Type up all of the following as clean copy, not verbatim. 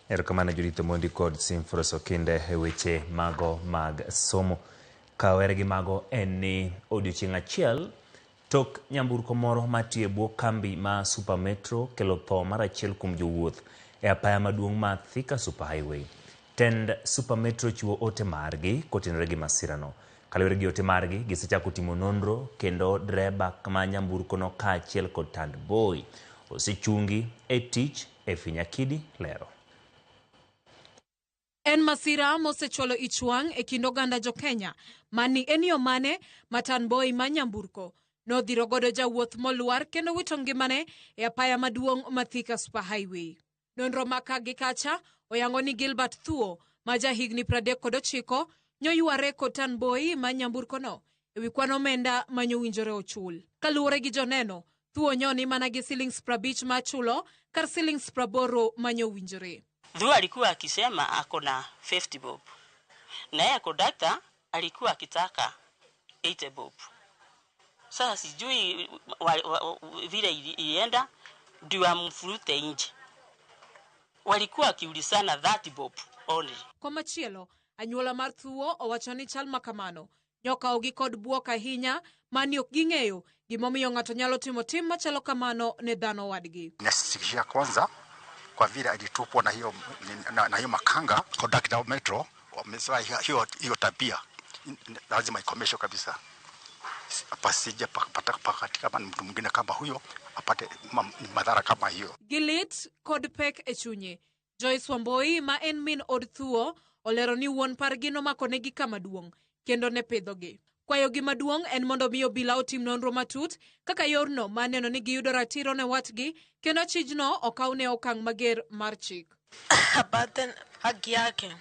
Erokamano Judith Mondi kod Simfroso kinde weche mago mag somo. Kawere gi mago en ni odiochieng' achiel tok nyamburko moro matie bwo kambi ma SuperMetro kelo tho mar achiel kuom jowuoth e apaya maduong' ma Thika Superhighway. Tend SuperMetro chiwo ote margi kotenore gi masirano. Kaluwore gi ote margi, gisechako timo nonro kendo dreba ma nyamburko no kaachiel kod tandboi osechungi e tich e Finyakidi lero. En Masira mosechwalo ichwang' e kind oganda jo Kenya mani en yo mane matanboi ma nyamburko nodhiro godo jawuoth moluar kendo wito ngimane e apaya maduong' ma Thika Superhighway. Nonro maka gi kacha oyango ni Gilbert Thuo ma jahigni 39 nyoyware kod tanboi ma nyamburko no ewi kwan omenda manyowinjore ochul. Kaluwore gi joneno, Thuo nyoni mana gi Sh50 machulo kar Sh80 manyowinjore. Thuo alikuwa akisema ako na 50 bob. Na yeye kondakta alikuwa akitaka 80 bob. Sasa sijui vile ilienda ndio amfurute nje. Walikuwa akiulizana 30 bob only. Kwa machielo, anyuola mar Thuo owacho ni chal makamano nyokaogi kod buok ahinya mani ok ging'eyo gimomiyo ng'ato nyalo timo tim machalo kamano ne dhano wadgi. Nasikishia kwanza kwa vile alitupwa na hiyo makanga kondakta Metro wamesema hiyo tabia lazima ikomeshwe kabisa. Pasije katika mtu mwingine kama huyo apate madhara kama hiyo. Gilit kod pek e chunye. Joyce Wamboi ma en min od Thuo olero ni wuon pargi nomakonegi kama duong' kendo ne pidhogi. Kwayo gi maduong' en mondo miyo obila otim nonro matut kaka yorno maneno ni giyudo ratiro ne watgi kendo chijno okawne okang' mager mar chik. Apate haki yake.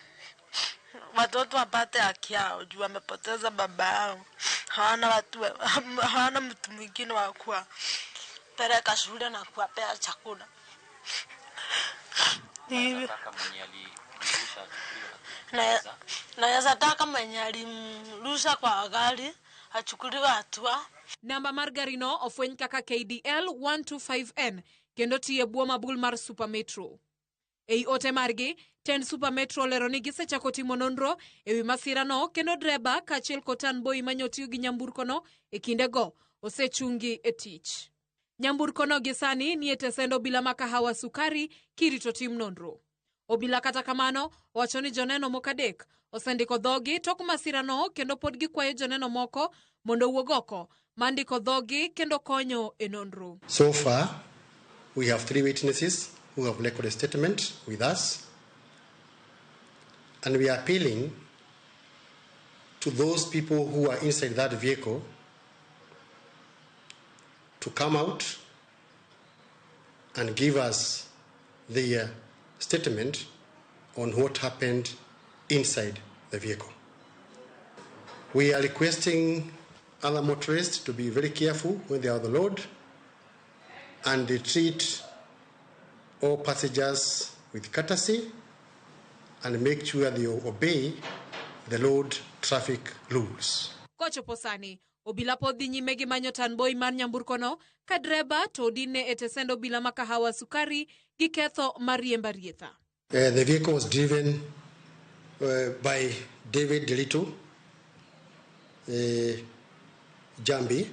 Watoto wapate haki yao juu wamepoteza baba yao. Hawana mtu mwingine wa kuwapeleka shule na kuwapea chakula. Naweza taka mwenye alimrusha kwa gari achukuliwe hatua. Namba mar garino ofweny kaka KDL 125N kendo tiye bwo mabul mar SuperMetro. Ei ote margi, tend SuperMetro lero ni gisechako timo nonro ewi masirano kendo dreba kaachiel kod tanboi manyotiyo gi nyamburkono e kindego osechungi e tich. Nyamburkono gisani ni e tesend obila ma Kahawa Sukari kirito tim nonro. Obila kata kamano wacho ni joneno mokadek osendiko dhogi tok masirano kendo pod gikwayo joneno moko mondo wuog oko mandiko dhogi kendo konyo e nonro. So far, we have 3 witnesses who have recorded a statement with us, and we are appealing to those people who are inside that vehicle to come out and give us their statement on what happened inside the vehicle. We are requesting other motorists to be very careful when they are on the road and they treat all passengers with courtesy and make sure they obey the road traffic rules. Kochopo sani, obila pod dhi nyime gi manyo tanboi mar nyamburkono ka dreba to odine e tesend obila ma Kahawa Sukari gi ketho mar riemba rietha. The vehicle was driven by David Delito Jambi,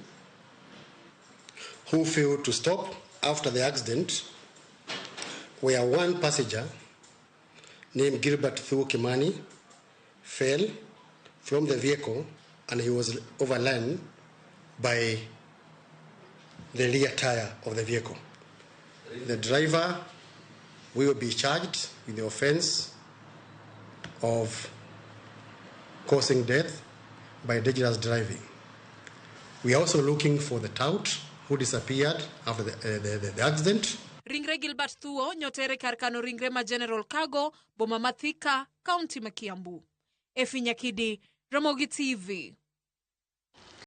who failed to stop after the accident, where one passenger named Gilbert Thuo Kimani fell from the vehicle and he was overrun by the rear tire of the vehicle. The driver will be charged with the offense of causing death by dangerous driving. We are also looking for the tout who disappeared after the accident. Ringre Gilbert Thuo nyotere kar kano ringre ma General Cargo, boma ma Thika, kaunti ma Kiambu. E Finyakidi, Ramogi TV.